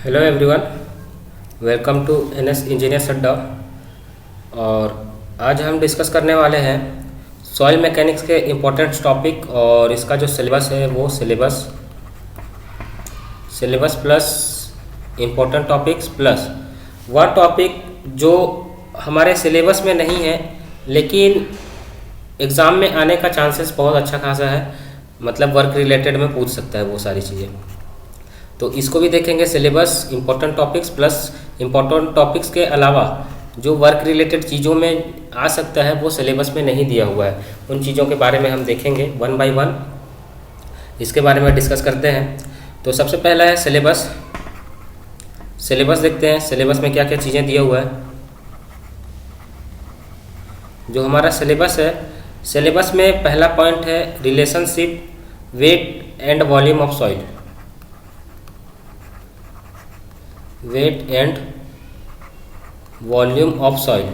Hello everyone, welcome to NS engineers Adda. और आज हम डिस्कस करने वाले हैं सॉइल मैकेनिक्स के इम्पोर्टेंट टॉपिक और इसका जो सिलेबस है वो syllabus plus important topics plus वह टॉपिक जो हमारे सिलेबस में नहीं है लेकिन एग्ज़ाम में आने का चांसेस बहुत अच्छा खासा है, मतलब वर्क रिलेटेड में पूछ सकता है वो सारी चीज़ें। तो इसको भी देखेंगे, syllabus, important topics plus important topics के अलावा जो वर्क रिलेटेड चीज़ों में आ सकता है वो सिलेबस में नहीं दिया हुआ है, उन चीज़ों के बारे में हम देखेंगे वन बाय वन, इसके बारे में डिस्कस करते हैं। तो सबसे पहला है सिलेबस। सिलेबस देखते हैं सिलेबस में क्या क्या चीज़ें दिया हुआ है। जो हमारा सिलेबस है, सिलेबस में पहला पॉइंट है relationship weight and volume of soil. Weight and volume of soil.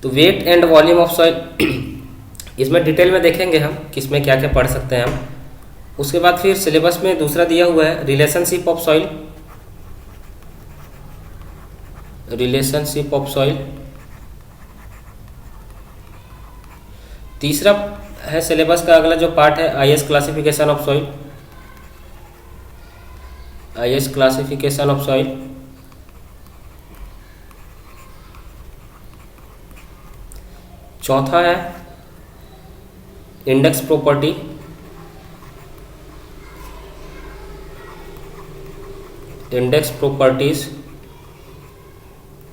तो weight and volume of soil इसमें डिटेल में देखेंगे हम किसमें क्या क्या पढ़ सकते हैं हम। उसके बाद फिर सिलेबस में दूसरा दिया हुआ है relationship of soil. Relationship of soil. तीसरा है सिलेबस का अगला जो पार्ट है IS classification of soil. IS classification of soil. चौथा है इंडेक्स प्रॉपर्टी। Index properties.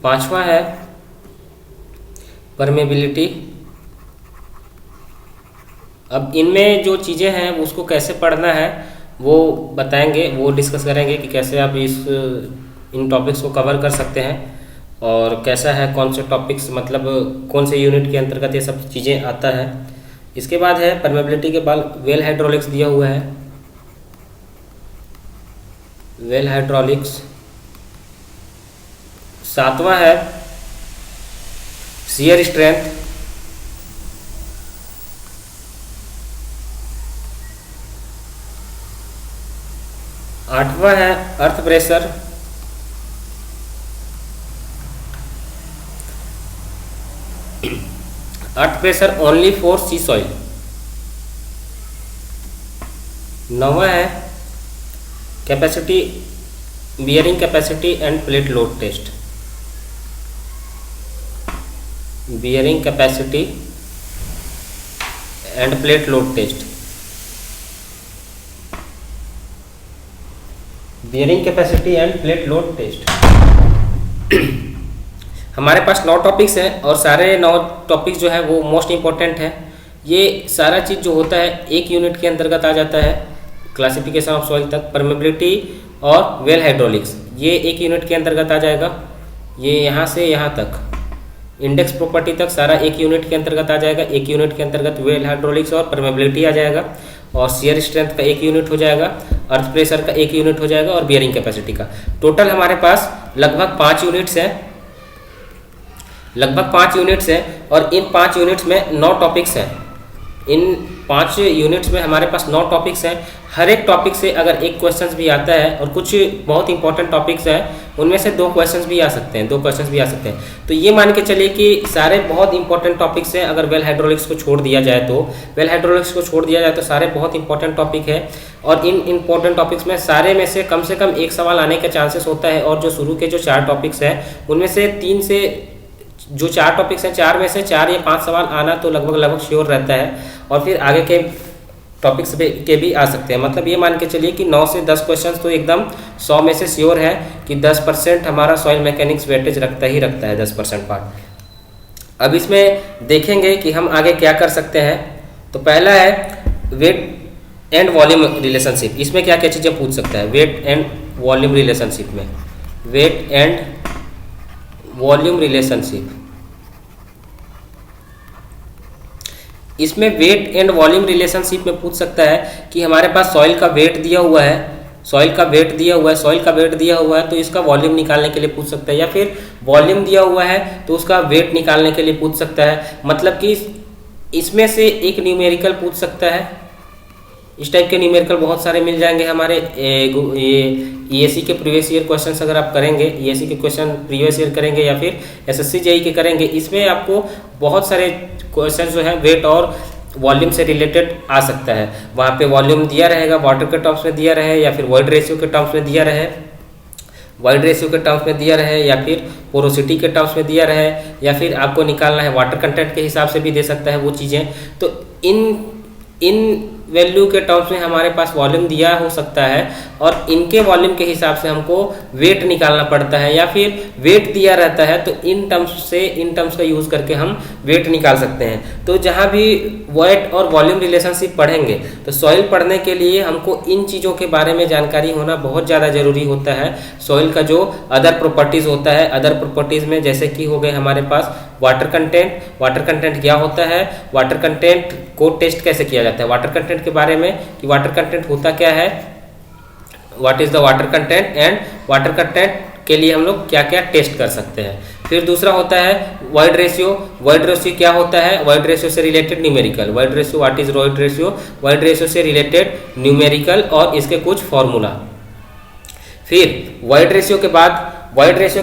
पांचवा है परमेबिलिटी। अब इनमें जो चीज़ें हैं उसको कैसे पढ़ना है वो बताएंगे, वो डिस्कस करेंगे कि कैसे आप इन टॉपिक्स को कवर कर सकते हैं और कैसा है, कौन से टॉपिक्स मतलब कौन से यूनिट के अंतर्गत ये सब चीज़ें आता है। इसके बाद है परमेबिलिटी के बाद वेल हाइड्रोलिक्स दिया हुआ है। Well hydraulics. सातवां है शियर स्ट्रेंथ। आठवां है earth pressure. Earth pressure only for C soil. नौवां है capacity, bearing capacity and plate load test. Bearing capacity and plate load test. Bearing capacity and plate load test. हमारे पास 9 topics हैं और सारे 9 टॉपिक्स जो है वो मोस्ट इम्पोर्टेंट है। ये सारा चीज़ जो होता है एक यूनिट के अंतर्गत आ जाता है, क्लासिफिकेशन ऑफ सॉइल तक, परमेबिलिटी और वेल हाइड्रोलिक्स ये एक यूनिट के अंतर्गत आ जाएगा। ये यहाँ से यहाँ तक इंडेक्स प्रॉपर्टी तक सारा एक यूनिट के अंतर्गत आ जाएगा। एक यूनिट के अंतर्गत वेल हाइड्रोलिक्स और परमेबिलिटी आ जाएगा और शियर स्ट्रेंथ का एक यूनिट हो जाएगा, अर्थ प्रेशर का एक यूनिट हो जाएगा और बियरिंग कैपेसिटी का। टोटल हमारे पास लगभग 5 यूनिट्स हैं। लगभग 5 यूनिट्स हैं और इन 5 यूनिट्स में 9 टॉपिक्स हैं। इन 5 यूनिट्स में हमारे पास 9 टॉपिक्स हैं। हर एक टॉपिक से अगर एक क्वेश्चन भी आता है और कुछ बहुत इंपॉर्टेंट टॉपिक्स हैं उनमें से 2 क्वेश्चन भी आ सकते हैं, 2 क्वेश्चन भी आ सकते हैं। तो ये मान के चलिए कि सारे बहुत इंपॉर्टेंट टॉपिक्स हैं। अगर वेल हाइड्रोलिक्स को छोड़ दिया जाए तो, वेल हाइड्रोलिक्स को छोड़ दिया जाए तो सारे बहुत इंपॉर्टेंट टॉपिक है और इन इंपॉर्टेंट टॉपिक्स में सारे में से कम एक सवाल आने का चांसेस होता है। और जो शुरू के जो 4 टॉपिक्स हैं उनमें से 3 से जो 4 टॉपिक्स हैं 4 में से 4 या 5 सवाल आना तो लगभग श्योर रहता है और फिर आगे के टॉपिक्स के भी आ सकते हैं। मतलब ये मान के चलिए कि 9 से 10 क्वेश्चंस तो एकदम 100 में से श्योर है कि 10% हमारा सॉइल मैकेनिक्स वेटेज रखता है 10% पार्ट। अब इसमें देखेंगे कि हम आगे क्या कर सकते हैं। तो पहला है वेट एंड वॉल्यूम रिलेशनशिप। इसमें क्या क्या चीज़ें पूछ सकता है वेट एंड वॉल्यूम रिलेशनशिप में। वेट एंड वॉल्यूम रिलेशनशिप, इसमें वेट एंड वॉल्यूम रिलेशनशिप में पूछ सकता है कि हमारे पास सॉइल का वेट दिया हुआ है, सॉइल का वेट दिया हुआ है तो इसका वॉल्यूम निकालने के लिए पूछ सकता है, या फिर वॉल्यूम दिया हुआ है तो उसका वेट निकालने के लिए पूछ सकता है। मतलब कि इसमें से एक न्यूमेरिकल पूछ सकता है इस टाइप के न्यूमेरिकल बहुत सारे मिल जाएंगे हमारे। ये ईएससी के प्रीवियस ईयर क्वेश्चंस अगर आप करेंगे, ईएससी के क्वेश्चन प्रीवियस ईयर करेंगे या फिर एसएससी जेईई के करेंगे, इसमें आपको बहुत सारे क्वेश्चन जो है वेट और वॉल्यूम से रिलेटेड आ सकता है। वहाँ पे वॉल्यूम दिया रहेगा, वाटर के टर्म्स में दिया रहे या फिर वॉइड रेशियो के टर्म्स में दिया रहे, वॉइड रेशियो के टर्म्स में दिया रहे या फिर पोरोसिटी के टर्म्स में दिया रहे, या फिर आपको निकालना है वाटर कंटेंट के हिसाब से भी दे सकता है वो चीज़ें। तो इन वैल्यू के टर्म्स में हमारे पास वॉल्यूम दिया हो सकता है और इनके वॉल्यूम के हिसाब से हमको वेट निकालना पड़ता है, या फिर वेट दिया रहता है तो इन टर्म्स का यूज़ करके हम वेट निकाल सकते हैं। तो जहाँ भी वेट और वॉल्यूम रिलेशनशिप पढ़ेंगे तो सॉइल पढ़ने के लिए हमको इन चीज़ों के बारे में जानकारी होना बहुत ज़्यादा ज़रूरी होता है। सॉइल का जो अदर प्रॉपर्टीज़ होता है, अदर प्रॉपर्टीज़ में जैसे कि हो गए हमारे पास वाटर कंटेंट। वाटर कंटेंट क्या होता है, वाटर कंटेंट को टेस्ट कैसे किया जाता है, वाटर कंटेंट के बारे में कि वाटर कंटेंट होता क्या है, what is the water content, and water content के लिए हम लोग क्या क्या टेस्ट कर सकते हैं। फिर दूसरा होता है वॉइड रेशियो। वॉइड रेशियो क्या होता है, वॉइड रेशियो से related numerical. Void ratio, what is void ratio, void ratio से रिलेटेड न्यूमेरिकल और इसके कुछ फॉर्मूला। फिर वॉइड रेशियो के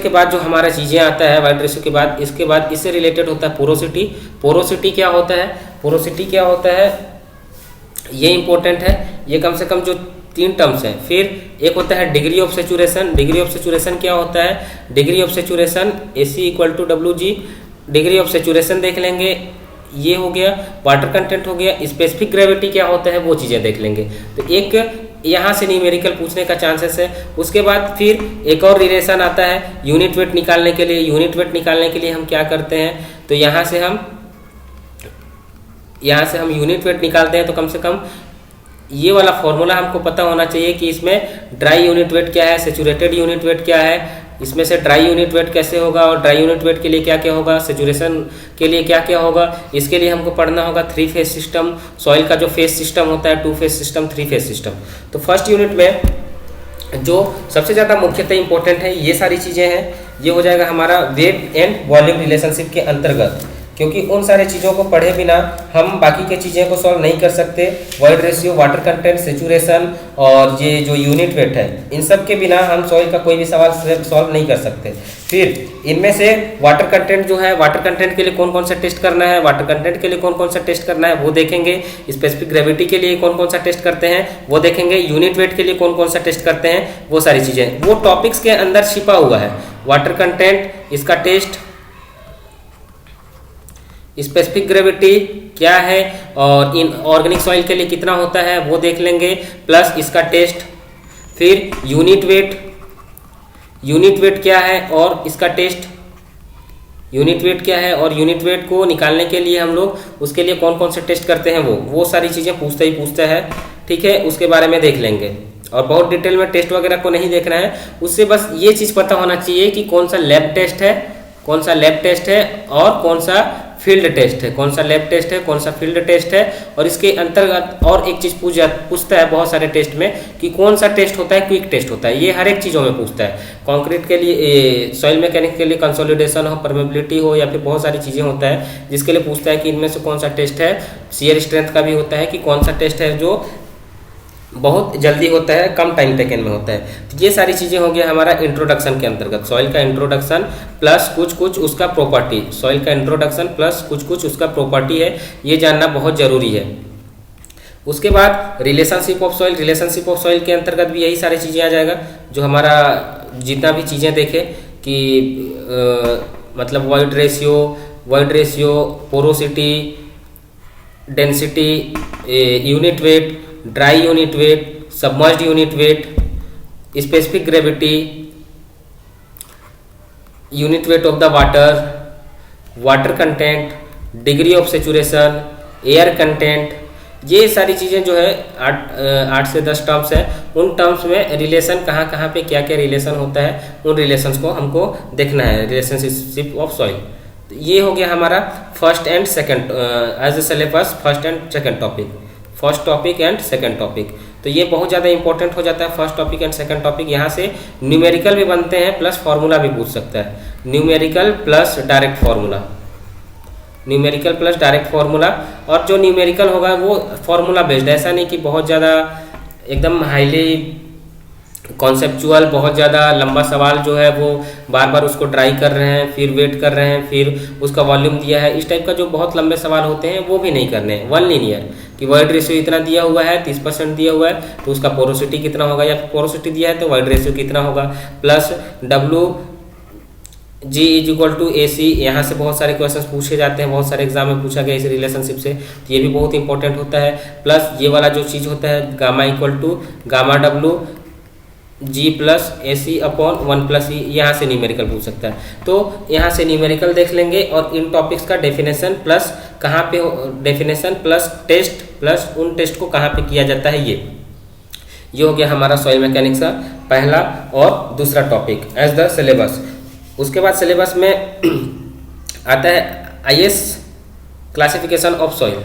बाद जो हमारा चीज़ें आता है, वॉइड रेशियो के बाद इसके बाद इससे रिलेटेड होता है पोरोसिटी। पोरोसिटी क्या होता है, पोरोसिटी क्या होता है ये इंपॉर्टेंट है, ये कम से कम जो 3 टर्म्स हैं। फिर एक होता है degree of saturation. Degree of saturation क्या होता है, degree of saturation AC = WG। Degree of saturation देख लेंगे, ये हो गया। वाटर कंटेंट हो गया। स्पेसिफिक ग्रेविटी क्या होता है वो चीज़ें देख लेंगे। तो एक यहाँ से न्यूमेरिकल पूछने का चांसेस है। उसके बाद फिर एक और रिलेशन आता है यूनिट वेट निकालने के लिए। यूनिट वेट निकालने के लिए हम क्या करते हैं, तो यहाँ से हम यूनिट वेट निकालते हैं तो कम से कम ये वाला फॉर्मूला हमको पता होना चाहिए कि इसमें ड्राई यूनिट वेट क्या है, सेचुरेटेड यूनिट वेट क्या है, इसमें से ड्राई यूनिट वेट कैसे होगा और ड्राई यूनिट वेट के लिए क्या क्या होगा, सेचुरेशन के लिए क्या क्या होगा। इसके लिए हमको पढ़ना होगा 3 फेज सिस्टम। सॉइल का जो फेज सिस्टम होता है 2 फेज सिस्टम, 3 फेज सिस्टम। तो फर्स्ट यूनिट में जो सबसे ज़्यादा मुख्यतः इंपॉर्टेंट है ये सारी चीज़ें हैं। ये हो जाएगा हमारा वेट एंड वॉल्यूम रिलेशनशिप के अंतर्गत, क्योंकि उन सारे चीज़ों को पढ़े बिना हम बाकी के चीज़ें को सॉल्व नहीं कर सकते। Void ratio, water content, saturation और ये जो यूनिट वेट है, इन सब के बिना हम सॉइल का कोई भी सवाल सॉल्व नहीं कर सकते। फिर इनमें से वाटर कंटेंट जो है, वाटर कंटेंट के लिए कौन कौन सा टेस्ट करना है, वाटर कंटेंट के लिए कौन कौन सा टेस्ट करना है वो देखेंगे। स्पेसिफिक ग्रेविटी के लिए कौन कौन सा टेस्ट करते हैं वो देखेंगे। यूनिट वेट के लिए कौन कौन सा टेस्ट करते हैं, वो सारी चीज़ें वो टॉपिक्स के अंदर छिपा हुआ है। वाटर कंटेंट, इसका टेस्ट, स्पेसिफिक ग्रेविटी क्या है और इन ऑर्गेनिक सॉइल के लिए कितना होता है वो देख लेंगे, प्लस इसका टेस्ट। फिर यूनिट वेट क्या है और इसका टेस्ट, यूनिट वेट क्या है और यूनिट वेट को निकालने के लिए हम लोग उसके लिए कौन कौन से टेस्ट करते हैं वो सारी चीज़ें पूछता है। ठीक है, उसके बारे में देख लेंगे और बहुत डिटेल में टेस्ट वगैरह को नहीं देखना है। उससे बस ये चीज़ पता होना चाहिए कि कौन सा लैब टेस्ट है, कौन सा लैब टेस्ट है और कौन सा फील्ड टेस्ट है, कौन सा लैब टेस्ट है, कौन सा फील्ड टेस्ट है। और इसके अंतर्गत और एक चीज़ पूछता है बहुत सारे टेस्ट में कि कौन सा टेस्ट होता है क्विक टेस्ट होता है। ये हर एक चीज़ों में पूछता है। कंक्रीट के लिए, सॉइल मैकेनिक्स के लिए कंसोलिडेशन हो, परमेबिलिटी हो या फिर बहुत सारी चीज़ें होता है जिसके लिए पूछता है कि इनमें से कौन सा टेस्ट है। शियर स्ट्रेंथ का भी होता है कि कौन सा टेस्ट है जो बहुत जल्दी होता है, कम टाइम टेकन में होता है। तो ये सारी चीज़ें हो गया हमारा इंट्रोडक्शन के अंतर्गत। सॉइल का इंट्रोडक्शन प्लस कुछ उसका प्रॉपर्टी, सॉइल का इंट्रोडक्शन प्लस कुछ उसका प्रॉपर्टी है, ये जानना बहुत ज़रूरी है। उसके बाद relationship of soil, relationship of soil के अंतर्गत भी यही सारी चीज़ें आ जाएगा जो हमारा जितना भी चीज़ें देखे कि मतलब void ratio, porosity, density, unit weight, dry unit weight, submerged unit weight, specific gravity, unit weight of the water content, degree of saturation, air content, ये सारी चीज़ें जो है 8 से 10 टर्म्स हैं। उन टर्म्स में रिलेशन कहाँ पे क्या क्या रिलेशन होता है उन रिलेशंस को हमको देखना है, रिलेशनशिप ऑफ सॉइल। ये हो गया हमारा first and second as a syllabus, first and second topic, first topic and second topic. तो ये बहुत ज़्यादा इंपॉर्टेंट हो जाता है first topic and second topic. यहाँ से न्यूमेरिकल भी बनते हैं प्लस फार्मूला भी पूछ सकता है। Numerical plus direct formula, numerical plus direct formula और जो न्यूमेरिकल होगा वो फॉर्मूला बेस्ड, ऐसा नहीं कि बहुत ज़्यादा एकदम हाईली कॉन्सेप्चुअल, बहुत ज़्यादा लंबा सवाल जो है वो बार बार उसको ट्राई कर रहे हैं, फिर वेट कर रहे हैं, फिर उसका वॉल्यूम दिया है, इस टाइप का जो बहुत लंबे सवाल होते हैं वो भी नहीं करने हैं। वन लीनियर कि वाइड रेशियो इतना दिया हुआ है, 30% दिया हुआ है, तो उसका पोरोसिटी कितना होगा, या पोरोसिटी दिया है तो वाइड रेशियो कितना होगा, plus W G is to AC। यहाँ से बहुत सारे क्वेश्चंस पूछे जाते हैं, बहुत सारे एग्जाम में पूछा गया इस रिलेशनशिप से, तो ये भी बहुत इंपॉर्टेंट होता है। प्लस ये वाला जो चीज़ होता है gamma equal to gamma W G plus AC upon 1+E, यहाँ से न्यूमेरिकल पूछ सकता है। तो यहाँ से न्यूमेरिकल देख लेंगे और इन टॉपिक्स का डेफिनेशन प्लस कहाँ पे डेफिनेशन प्लस टेस्ट प्लस उन टेस्ट को कहाँ पे किया जाता है, ये हो गया हमारा सॉइल मैकेनिक्स का पहला और दूसरा टॉपिक एज द सिलेबस। उसके बाद सिलेबस में आता है IS classification of soil.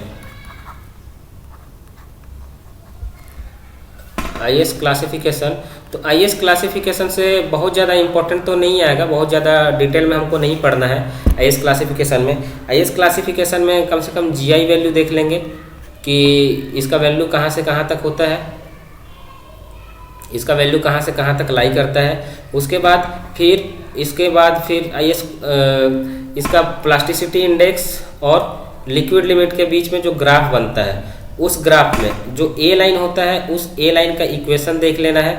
IS classification, तो IS क्लासिफिकेशन से बहुत ज़्यादा इंपॉर्टेंट तो नहीं आएगा, बहुत ज़्यादा डिटेल में हमको नहीं पढ़ना है IS क्लासिफिकेशन में। IS क्लासिफिकेशन में कम से कम GI वैल्यू देख लेंगे कि इसका वैल्यू कहाँ से कहाँ तक होता है, इसका वैल्यू कहाँ से कहाँ तक लाई करता है। उसके बाद फिर IS इसका प्लास्टिसिटी इंडेक्स और लिक्विड लिमिट के बीच में जो ग्राफ बनता है, उस ग्राफ में जो A लाइन होता है उस A लाइन का इक्वेशन देख लेना है,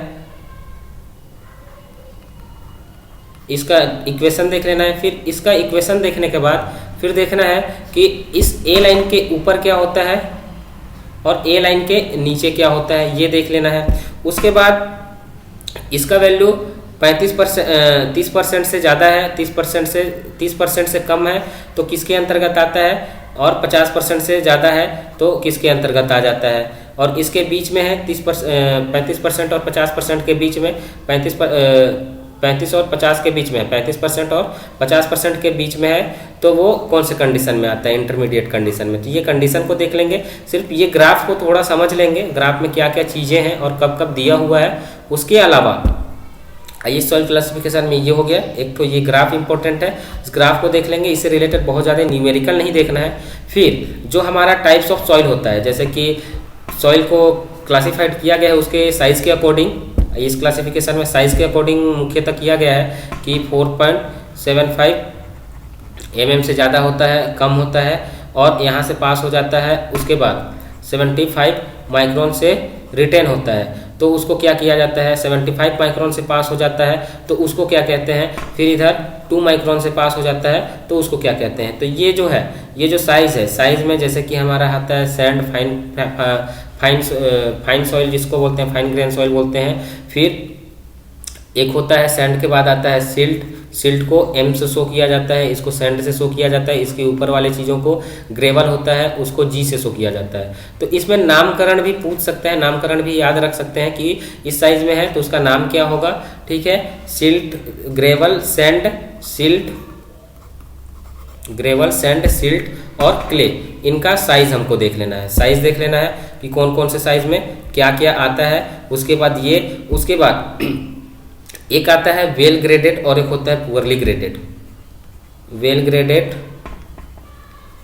इसका इक्वेशन देख लेना है। फिर इसका इक्वेशन देखने के बाद फिर देखना है कि इस A लाइन के ऊपर क्या होता है और A लाइन के नीचे क्या होता है, ये देख लेना है। उसके बाद इसका वैल्यू 30% से ज़्यादा है, 30% से कम है तो किसके अंतर्गत आता है, और 50% से ज़्यादा है तो किसके अंतर्गत आ जाता है। और इसके बीच में है 35% और 50% के बीच में 35 और 50 के बीच में है, 35% और 50% के बीच में है, तो वो कौन से कंडीशन में आता है, इंटरमीडिएट कंडीशन में। तो ये कंडीशन को देख लेंगे, सिर्फ ये ग्राफ को थोड़ा समझ लेंगे, ग्राफ में क्या क्या चीज़ें हैं और कब कब दिया हुआ है। उसके अलावा IS सॉइल क्लासिफिकेशन में ये हो गया, एक तो ये ग्राफ इंपॉर्टेंट है, इस ग्राफ को देख लेंगे, इससे रिलेटेड बहुत ज़्यादा न्यूमेरिकल नहीं देखना है। फिर जो हमारा टाइप्स ऑफ सॉइल होता है, जैसे कि सॉइल को क्लासिफाइड किया गया है उसके साइज़ के अकॉर्डिंग, इस क्लासिफिकेशन में साइज़ के अकॉर्डिंग मुख्यतः किया गया है कि 4.75 mm से ज़्यादा होता है, कम होता है और यहाँ से पास हो जाता है। उसके बाद 75 माइक्रोन से रिटेन होता है, तो उसको क्या किया जाता है, 75 माइक्रोन से पास हो जाता है तो उसको क्या कहते हैं। फिर इधर 2 माइक्रोन से पास हो जाता है तो उसको क्या कहते हैं। तो ये जो है, ये जो साइज़ है, साइज़ में जैसे कि हमारा आता है सैंड, फाइन सॉइल जिसको बोलते हैं, फाइन ग्रेन सॉइल बोलते हैं। फिर एक होता है सैंड के बाद आता है सिल्ट, सिल्ट को M से शो किया जाता है, इसको सैंड से शो किया जाता है, इसके ऊपर वाले चीज़ों को ग्रेवल होता है उसको G से शो किया जाता है। तो इसमें नामकरण भी पूछ सकते हैं, नामकरण भी याद रख सकते हैं कि इस साइज में है तो उसका नाम क्या होगा, ठीक है। Silt, gravel, sand, silt, gravel, sand, silt और क्ले, इनका साइज हमको देख लेना है, साइज देख लेना है कि कौन कौन से साइज में क्या क्या आता है। उसके बाद उसके बाद एक आता है वेल ग्रेडेड और एक होता है पुअरली ग्रेडेड, वेल ग्रेडेड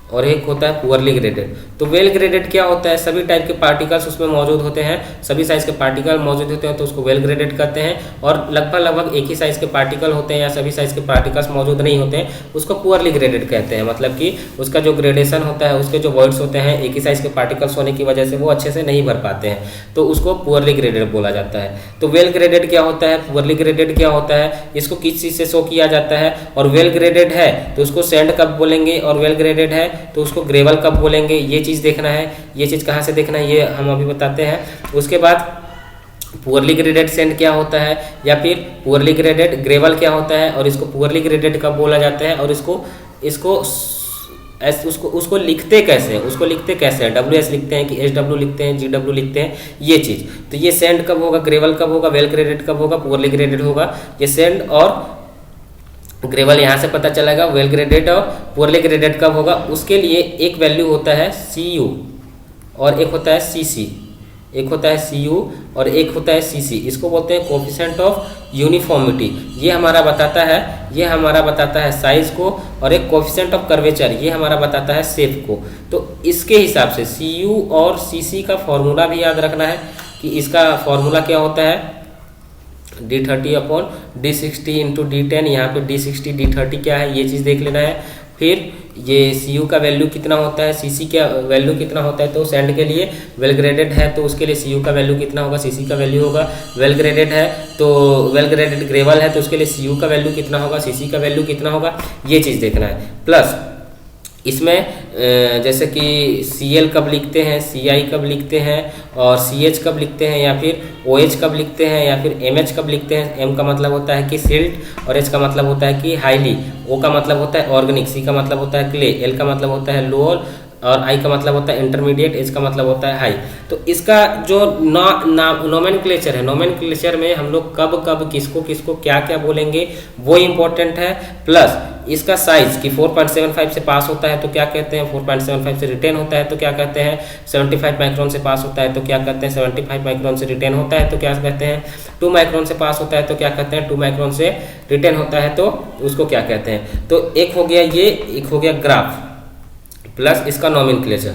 और एक होता है पुअरली ग्रेडेड। तो वेल ग्रेडेड क्या होता है, सभी टाइप के पार्टिकल्स उसमें मौजूद होते हैं, सभी साइज के पार्टिकल मौजूद होते हैं तो उसको वेल ग्रेडेड कहते हैं। और लगभग एक ही साइज के पार्टिकल होते हैं या सभी साइज के पार्टिकल्स मौजूद नहीं होते हैं, उसको पुअरली ग्रेडेड कहते हैं। मतलब कि उसका जो ग्रेडेशन होता है, उसके जो वर्ड्स होते हैं, एक ही साइज के पार्टिकल्स होने की वजह से वो अच्छे से नहीं भर पाते हैं, तो उसको पुअरली ग्रेडेड बोला जाता है। तो वेल ग्रेडेड क्या होता है, पुअरली ग्रेडेड क्या होता है, इसको किस चीज़ से शो किया जाता है। और वेल ग्रेडेड है तो उसको सैंड कब बोलेंगे, और वेल ग्रेडेड है तो उसको ग्रेवल कब बोलेंगे, ये चीज़ देखना है। ये चीज़ कहाँ से देखना है ये हम अभी बताते हैं। उसके बाद पुअरली ग्रेडेड सैंड क्या होता है, या फिर पुअरली ग्रेडेड ग्रेवल क्या होता है, और इसको पुअरली ग्रेडेड कब बोला जाता है, और उसको लिखते कैसे हैं, उसको लिखते कैसे हैं, WS लिखते हैं कि SW लिखते हैं, GW लिखते हैं, ये चीज़। तो ये सैंड कब होगा, ग्रेवल कब होगा, वेल ग्रेडेड कब होगा, पुअरली ग्रेडेड होगा। ये सैंड और ग्रेवल यहाँ से पता चलेगा, वेल ग्रेडेड और पुअरली ग्रेडेड कब होगा। उसके लिए एक वैल्यू होता है CU और एक होता है CC, एक होता है Cu और एक होता है Cc। इसको बोलते हैं कोफिशिएंट ऑफ यूनिफॉर्मिटी। ये हमारा बताता है साइज को, और एक कोफिशिएंट ऑफ कर्वेचर, ये हमारा बताता है शेप को। तो इसके हिसाब से Cu और Cc का फॉर्मूला भी याद रखना है कि इसका फॉर्मूला क्या होता है, D30/D60 इंटू D10। यहाँ पे D60 D30 क्या है ये चीज़ देख लेना है। फिर ये Cu का वैल्यू कितना होता है, Cc का वैल्यू कितना होता है। तो सैंड के लिए वेल ग्रेडेड है तो उसके लिए Cu का वैल्यू कितना होगा, Cc का वैल्यू होगा। वेल ग्रेडेड है तो वेल ग्रेडेड ग्रेवल है तो उसके लिए Cu का वैल्यू कितना होगा, Cc का वैल्यू कितना होगा, ये चीज़ देखना है। प्लस इसमें जैसे कि Cl कब लिखते हैं, Ci कब लिखते हैं, और Ch कब लिखते हैं, या फिर OH कब लिखते हैं, या फिर MH कब लिखते हैं। M का मतलब होता है कि सिल्ट, और H का मतलब होता है कि हाईली, O का मतलब होता है ऑर्गेनिक, C का मतलब होता है क्ले, L का मतलब होता है लो, और I का मतलब होता है इंटरमीडिएट, H का मतलब होता है हाई। तो इसका जो नोमेनक्लेचर है, नोमेनक्लेचर में हम लोग कब कब किसको किसको क्या क्या बोलेंगे वो इम्पोर्टेंट है। प्लस इसका साइज कि 4.75 से पास होता है तो क्या कहते हैं, 4.75 से रिटेन होता है तो क्या कहते हैं, 75 माइक्रोन से पास होता है तो क्या कहते हैं, 75 माइक्रोन से रिटेन होता है तो क्या कहते हैं, 2 माइक्रोन से पास होता है तो क्या कहते हैं, 2 माइक्रोन से रिटेन होता है तो उसको क्या कहते हैं। तो एक हो गया ये, एक हो गया ग्राफ, प्लस इसका नोमेनक्लेचर।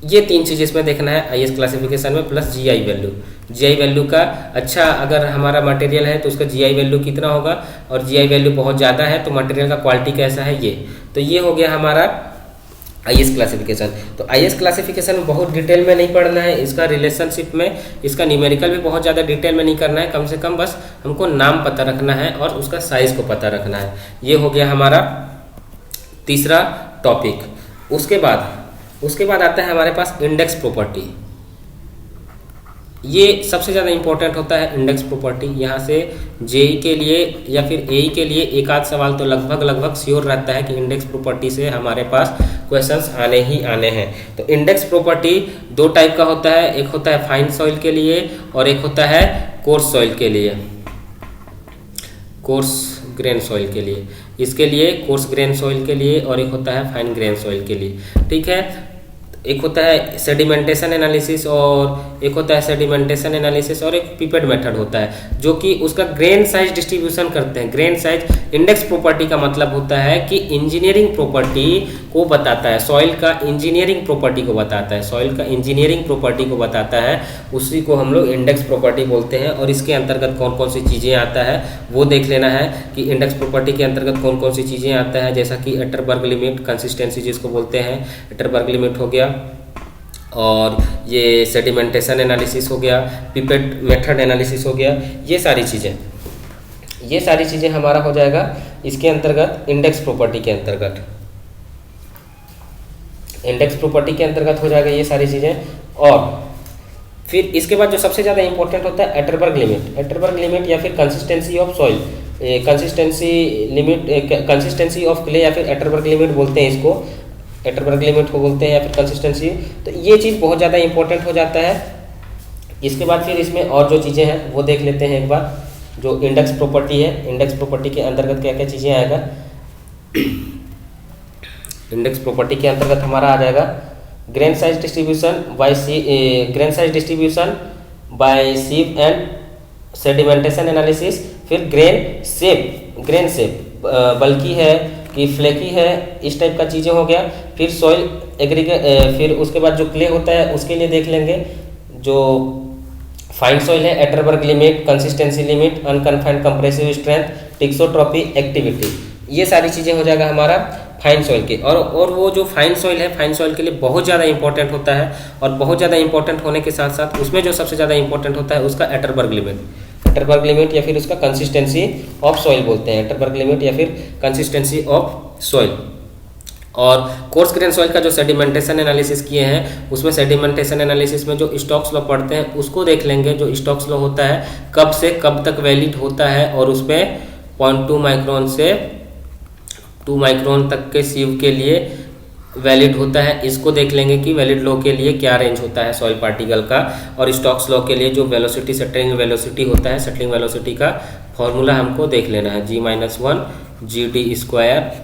ये 3 चीज़ इसमें देखना है आईएस क्लासिफिकेशन में। Plus GI value, GI value का अच्छा अगर हमारा मटेरियल है तो उसका जीआई वैल्यू कितना होगा, और जीआई वैल्यू बहुत ज़्यादा है तो मटेरियल का क्वालिटी कैसा है ये। तो ये हो गया हमारा आईएस क्लासिफिकेशन। तो आईएस क्लासिफिकेशन में बहुत डिटेल में नहीं पढ़ना है, इसका रिलेशनशिप में, इसका न्यूमेरिकल भी बहुत ज़्यादा डिटेल में नहीं करना है, कम से कम बस हमको नाम पता रखना है और उसका साइज को पता रखना है। ये हो गया हमारा तीसरा टॉपिक। उसके बाद आता है हमारे पास इंडेक्स प्रॉपर्टी। ये सबसे ज़्यादा इंपॉर्टेंट होता है इंडेक्स प्रॉपर्टी। यहाँ से जेई के लिए या फिर एई के लिए एक आध सवाल तो लगभग श्योर रहता है कि इंडेक्स प्रॉपर्टी से हमारे पास क्वेश्चंस आने ही आने हैं। तो इंडेक्स प्रॉपर्टी 2 टाइप का होता है, एक होता है फाइन सॉइल के लिए और एक होता है कोर्स सॉइल के लिए, कोर्स ग्रेन सॉइल के लिए। इसके लिए कोर्स ग्रेन सॉइल के लिए और एक होता है फाइन ग्रेन सॉइल के लिए, ठीक है। एक होता है सेडिमेंटेशन एनालिसिस और एक होता है सेडिमेंटेशन एनालिसिस और एक पिपेट मेथड होता है जो कि उसका ग्रेन साइज डिस्ट्रीब्यूशन करते हैं। ग्रेन साइज इंडेक्स प्रॉपर्टी का मतलब होता है कि इंजीनियरिंग प्रॉपर्टी को बताता है, सॉइल का इंजीनियरिंग प्रॉपर्टी को बताता है, सॉइल का इंजीनियरिंग प्रॉपर्टी को बताता है, उसी को हम लोग इंडेक्स प्रॉपर्टी बोलते हैं। और इसके अंतर्गत कौन कौन सी चीज़ें आता है वो देख लेना है कि इंडेक्स प्रॉपर्टी के अंतर्गत कौन कौन सी चीज़ें आता है, जैसा कि एटरबर्ग लिमिट, कंसिस्टेंसी जिसको बोलते हैं, एटरबर्ग लिमिट हो गया, और ये सेडिमेंटेशन एनालिसिस हो गया, पिपेट मेथड एनालिसिस हो गया। ये सारी चीज़ें हमारा हो जाएगा इसके अंतर्गत, इंडेक्स प्रॉपर्टी के अंतर्गत, इंडेक्स प्रॉपर्टी के अंतर्गत हो जाएगा ये सारी चीज़ें। और फिर इसके बाद जो सबसे ज़्यादा इंपॉर्टेंट होता है एटरबर्ग लिमिट, एटरबर्ग लिमिट या फिर consistency of soil, consistency limit, consistency of clay या फिर एटरबर्ग लिमिट बोलते हैं इसको, एटरबर्ग लिमिट को बोलते हैं या फिर कंसिस्टेंसी। तो ये चीज़ बहुत ज़्यादा इंपॉर्टेंट हो जाता है। इसके बाद फिर इसमें और जो चीज़ें हैं वो देख लेते हैं एक बार। जो इंडेक्स प्रॉपर्टी है, इंडेक्स प्रॉपर्टी के अंतर्गत क्या क्या चीज़ें आएगा। इंडेक्स प्रॉपर्टी के अंतर्गत हमारा आ जाएगा grain size distribution by grain size distribution by sieve and sedimentation analysis, फिर ग्रेन शेप बल्कि है कि फ्लेकी है, इस टाइप का चीज़ें हो गया। फिर सॉइल एग्रीगेट, फिर उसके बाद जो क्ले होता है उसके लिए देख लेंगे। जो फाइन सॉइल है Atterberg limit, consistency limit, unconfined compressive strength, thixotropy, activity, ये सारी चीज़ें हो जाएगा हमारा फाइन सॉइल के। और वो जो फाइन सॉइल है, फाइन सॉइल के लिए बहुत ज़्यादा इंपॉर्टेंट होता है, और बहुत ज़्यादा इंपॉर्टेंट होने के साथ साथ उसमें जो सबसे ज़्यादा इंपॉर्टेंट होता है उसका एटरबर्ग लिमिट, एटरबर्ग लिमिट या फिर उसका कंसिस्टेंसी ऑफ सॉइल बोलते हैं, एटरबर्ग लिमिट या फिर कंसिस्टेंसी ऑफ सॉइल। और कोर्स ग्रेन सॉइल का जो सेडिमेंटेशन एनालिसिस किए हैं उसमें सेडिमेंटेशन एनालिसिस में जो स्टोक्स लॉ पढ़ते हैं उसको देख लेंगे। जो स्टोक्स लॉ होता है कब से कब तक वैलिड होता है, और उसमें 0.2 माइक्रोन से 2 माइक्रोन तक के सीव के लिए वैलिड होता है। इसको देख लेंगे कि वैलिड लॉ के लिए क्या रेंज होता है सॉइल पार्टिकल का, और स्टोक्स लॉ के लिए जो वेलोसिटी, सेटलिंग वेलोसिटी होता है, सेटलिंग वेलोसिटी का फॉर्मूला हमको देख लेना है, G-1 GD²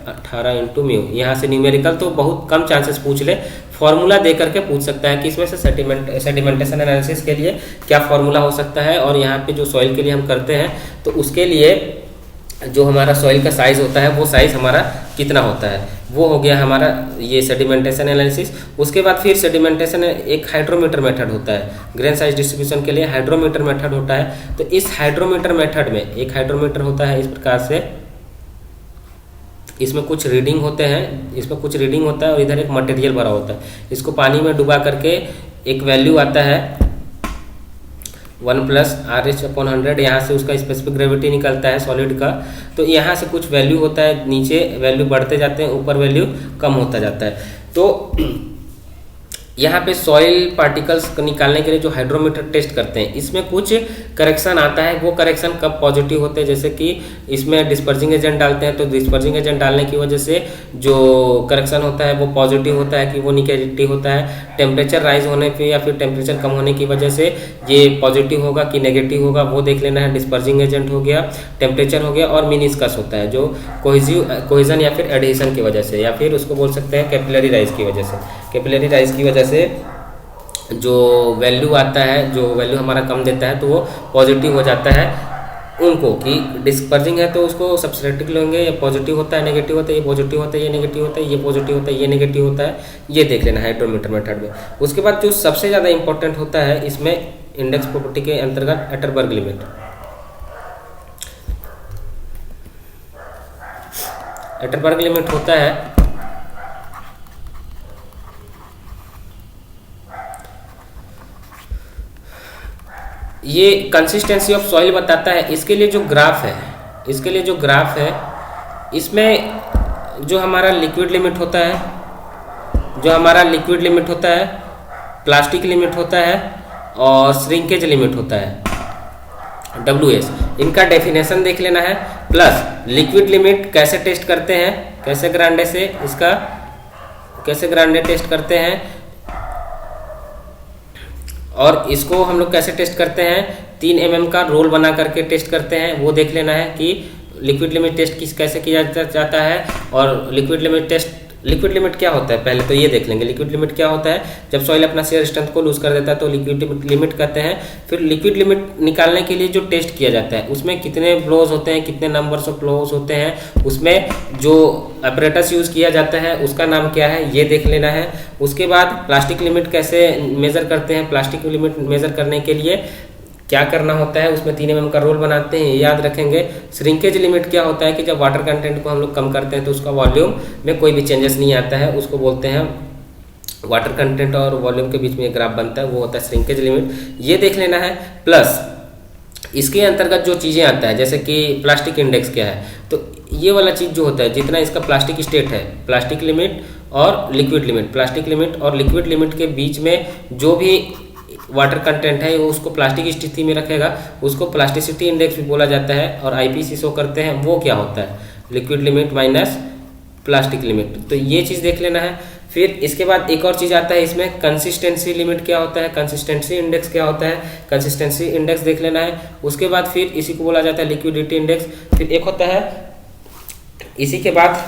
18 इंटू म्यू। यहाँ से न्यूमेरिकल तो बहुत कम चांसेस पूछ ले, फॉर्मूला दे करके पूछ सकता है कि इसमें से सेडिमेंटेशन एनालिसिस के लिए क्या फॉर्मूला हो सकता है। और यहाँ पे जो सॉइल के लिए हम करते हैं तो उसके लिए जो हमारा सॉइल का साइज होता है वो साइज हमारा कितना होता है, वो हो गया हमारा ये सेडिमेंटेशन एनालिसिस। उसके बाद फिर सेडिमेंटेशन एक हाइड्रोमीटर मेथड होता है, ग्रेन साइज डिस्ट्रीब्यूशन के लिए हाइड्रोमीटर मेथड होता है। तो इस हाइड्रोमीटर मेथड में एक हाइड्रोमीटर होता है इस प्रकार से, इसमें कुछ रीडिंग होते हैं, इसमें कुछ रीडिंग होता है और इधर एक मटेरियल भरा होता है। इसको पानी में डुबा करके एक वैल्यू आता है 1 + RH/100, यहाँ से उसका स्पेसिफिक ग्रेविटी निकलता है सॉलिड का। तो यहाँ से कुछ वैल्यू होता है, नीचे वैल्यू बढ़ते जाते हैं, ऊपर वैल्यू कम होता जाता है। तो यहाँ पे सॉइल पार्टिकल्स को निकालने के लिए जो हाइड्रोमीटर टेस्ट करते हैं इसमें कुछ करेक्शन आता है। वो करेक्शन कब पॉजिटिव होते हैं, जैसे कि इसमें डिस्पर्जिंग एजेंट डालते हैं तो डिस्पर्जिंग एजेंट डालने की वजह से जो करेक्शन होता है वो पॉजिटिव होता है कि वो निगेटिव होता है। टेम्परेचर राइज होने पे या फिर टेम्परेचर कम होने की वजह से ये पॉजिटिव होगा कि नेगेटिव होगा वो देख लेना है। डिस्पर्जिंग एजेंट हो गया, टेम्परेचर हो गया, और मिनिस्कस होता है जो कोहिजन या फिर एडहेशन की वजह से, या फिर उसको बोल सकते हैं कैपिलरी राइज की वजह से। कैपिलरी राइज की वजह से जो वैल्यू आता है, जो वैल्यू हमारा कम देता है तो वो पॉजिटिव हो जाता है उनको, कि डिस्पर्जिंग है तो उसको सब्सट्रैक्टिव लेंगे, ये पॉजिटिव होता है, नेगेटिव होता है, ये पॉजिटिव होता है, ये नेगेटिव होता है, ये पॉजिटिव होता है, ये नेगेटिव होता है, ये देख लेना है हाइड्रोमीटर मेथड में। उसके बाद जो सबसे ज़्यादा इंपॉर्टेंट होता है इसमें इंडेक्स प्रॉपर्टी के अंतर्गत एटरबर्ग लिमिट। एटरबर्ग लिमिट होता है ये कंसिस्टेंसी ऑफ सॉइल बताता है। इसके लिए जो ग्राफ है, इसके लिए जो ग्राफ है इसमें जो हमारा लिक्विड लिमिट होता है, जो हमारा लिक्विड लिमिट होता है, प्लास्टिक लिमिट होता है और श्रिंकेज लिमिट होता है WS, इनका डेफिनेशन देख लेना है। प्लस लिक्विड लिमिट कैसे टेस्ट करते हैं, कैसे ग्रांडे से इसका कैसे ग्रांडे टेस्ट करते हैं, और इसको हम लोग कैसे टेस्ट करते हैं, 3 mm का रोल बना करके टेस्ट करते हैं, वो देख लेना है कि लिक्विड लिमिट टेस्ट कैसे किया जाता है। और लिक्विड लिमिट क्या होता है पहले तो ये देख लेंगे। लिक्विड लिमिट क्या होता है, जब सॉइल अपना शेयर स्ट्रेंथ को लूज कर देता है तो लिक्विड लिमिट कहते हैं। फिर लिक्विड लिमिट निकालने के लिए जो टेस्ट किया जाता है उसमें कितने फ्लोज होते हैं, कितने नंबर्स ऑफ फ्लोज होते हैं, उसमें जो अपरेटस यूज किया जाता है उसका नाम क्या है, ये देख लेना है। उसके बाद प्लास्टिक लिमिट कैसे मेजर करते हैं, प्लास्टिक लिमिट मेजर करने के लिए क्या करना होता है, उसमें 3 mm का रोल बनाते हैं, याद रखेंगे। श्रिंकेज लिमिट क्या होता है कि जब वाटर कंटेंट को हम लोग कम करते हैं तो उसका वॉल्यूम में कोई भी चेंजेस नहीं आता है, उसको बोलते हैं वाटर कंटेंट और वॉल्यूम के बीच में एक ग्राफ बनता है, वो होता है श्रिंकेज लिमिट, ये देख लेना है। प्लस इसके अंतर्गत जो चीज़ें आता है जैसे कि प्लास्टिक इंडेक्स क्या है, तो ये वाला चीज़ जो होता है जितना इसका प्लास्टिक स्टेट है, प्लास्टिक लिमिट और लिक्विड लिमिट, प्लास्टिक लिमिट और लिक्विड लिमिट के बीच में जो भी वाटर कंटेंट है वो उसको प्लास्टिक स्थिति में रखेगा, उसको प्लास्टिसिटी इंडेक्स भी बोला जाता है। और IPC शो करते हैं, वो क्या होता है, liquid limit minus plastic limit, तो ये चीज़ देख लेना है। फिर इसके बाद एक और चीज़ आता है इसमें, कंसिस्टेंसी लिमिट क्या होता है, कंसिस्टेंसी इंडेक्स क्या होता है, कंसिस्टेंसी इंडेक्स देख लेना है। उसके बाद फिर इसी को बोला जाता है लिक्विडिटी इंडेक्स। फिर एक होता है इसी के बाद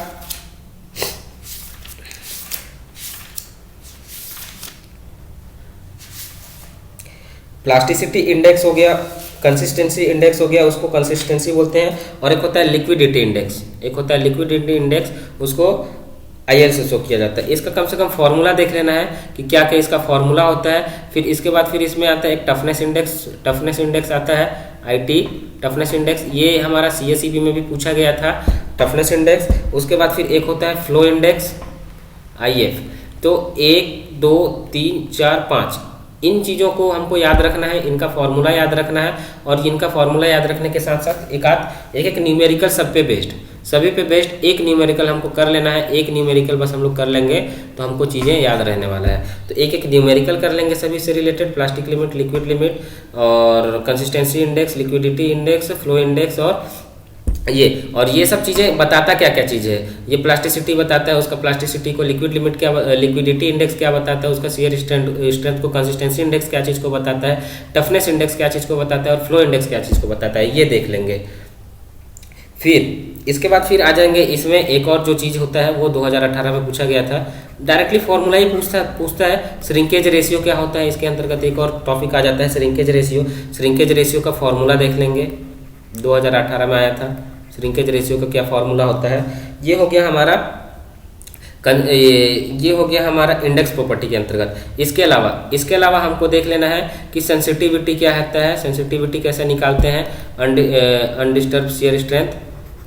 प्लास्टिसिटी इंडेक्स हो गया, कंसिस्टेंसी इंडेक्स हो गया, उसको कंसिस्टेंसी बोलते हैं। और एक होता है लिक्विडिटी इंडेक्स, एक होता है लिक्विडिटी इंडेक्स, उसको IL से शो किया जाता है। इसका कम से कम फॉर्मूला देख लेना है कि क्या क्या इसका फॉर्मूला होता है। फिर इसके बाद फिर इसमें आता है एक टफनेस इंडेक्स, टफनेस इंडेक्स आता है IT टफनेस इंडेक्स, ये हमारा CSEB में भी पूछा गया था टफनेस इंडेक्स। उसके बाद फिर एक होता है फ्लो इंडेक्स IF। तो 1 2 3 4 5 इन चीज़ों को हमको याद रखना है, इनका फॉर्मूला याद रखना है। और इनका फॉर्मूला याद रखने के साथ साथ एक न्यूमेरिकल सब पे बेस्ड, सभी पे बेस्ड एक न्यूमेरिकल हमको कर लेना है। एक न्यूमेरिकल बस हम लोग कर लेंगे तो हमको चीज़ें याद रहने वाला है। तो एक न्यूमेरिकल कर लेंगे सभी से related, plastic limit, liquid limit और consistency index, liquidity index, flow index और ये सब चीज़ें बताता क्या क्या चीज़ है। ये प्लास्टिसिटी बताता है, उसका प्लास्टिसिटी को लिक्विड लिमिट क्या, लिक्विडिटी इंडेक्स क्या बताता है, उसका शियर स्ट्रेंथ को कंसिस्टेंसी इंडेक्स क्या चीज़ को बताता है, टफनेस इंडेक्स क्या चीज़ को बताता है और फ्लो इंडेक्स क्या चीज़ को बताता है, ये देख लेंगे। फिर इसके बाद फिर आ जाएंगे, इसमें एक और जो चीज़ होता है वो 2018 में पूछा गया था, डायरेक्टली फॉर्मूला ही पूछता है। श्रिंकेज रेशियो क्या होता है, इसके अंतर्गत एक और टॉपिक आ जाता है श्रिंकेज रेशियो। श्रिंकेज रेशियो का फॉर्मूला देख लेंगे, 2018 में आया था। श्रिंकेज रेशियो का क्या फॉर्मूला होता है, ये हो गया हमारा इंडेक्स प्रॉपर्टी के अंतर्गत। इसके अलावा हमको देख लेना है कि सेंसिटिविटी क्या होता है, सेंसिटिविटी कैसे निकालते हैं, undisturbed shear strength,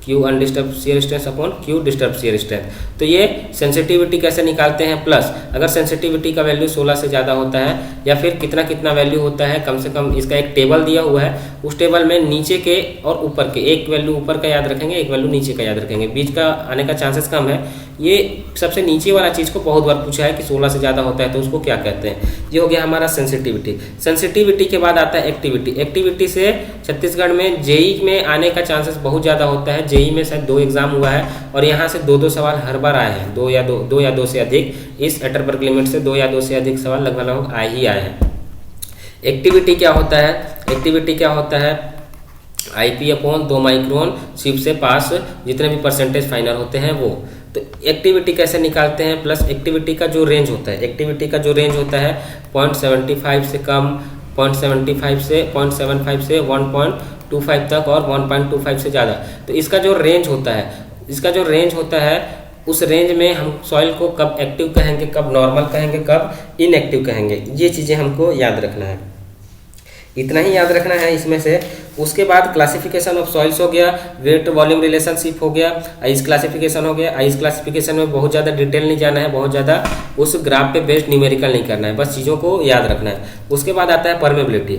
Q undisturbed shear strength upon Q disturbed shear strength. तो ये सेंसिटिविटी कैसे निकालते हैं, प्लस अगर सेंसिटिविटी का वैल्यू 16 से ज़्यादा होता है या फिर कितना वैल्यू होता है, कम से कम इसका एक टेबल दिया हुआ है, उस टेबल में नीचे के और ऊपर के, एक वैल्यू ऊपर का याद रखेंगे, एक वैल्यू नीचे का याद रखेंगे, बीच का आने का चांसेस कम है। ये सबसे नीचे वाला चीज़ को बहुत बार पूछा है कि 16 से ज़्यादा होता है तो उसको क्या कहते हैं। ये हो गया हमारा सेंसिटिविटी। सेंसिटिविटी के बाद आता है एक्टिविटी। एक्टिविटी से छत्तीसगढ़ में जेई में आने का चांसेस बहुत ज़्यादा होता है। जेई में शायद 2 एग्जाम हुआ है और यहाँ से 2 सवाल हर बार आए हैं, 2 या 2 से अधिक। इस एटरबर्ग लिमिट से 2 या 2 से अधिक सवाल लगभग आए हैं। एक्टिविटी क्या होता है, एक्टिविटी क्या होता है, IP अपॉन 2 माइक्रोन शिफ्ट से पास जितने भी परसेंटेज फाइनल होते हैं वो। तो एक्टिविटी कैसे निकालते हैं, प्लस एक्टिविटी का जो रेंज होता है, एक्टिविटी का जो रेंज होता है 0.75 से कम, 0.75 से 0.75 से 1.25 तक और 1.25 से ज़्यादा। तो इसका जो रेंज होता है उस रेंज में हम सॉइल को कब एक्टिव कहेंगे, कब नॉर्मल कहेंगे, कब इनएक्टिव कहेंगे, ये चीज़ें हमको याद रखना है। इतना ही याद रखना है इसमें से। उसके बाद क्लासिफिकेशन ऑफ सॉइल्स हो गया, वेट वॉल्यूम रिलेशनशिप हो गया, आइस क्लासिफिकेशन हो गया। आइस क्लासिफिकेशन में बहुत ज़्यादा डिटेल नहीं जाना है, बहुत ज़्यादा उस ग्राफ पे बेस्ड न्यूमेरिकल नहीं करना है, बस चीज़ों को याद रखना है। उसके बाद आता है परमेबिलिटी।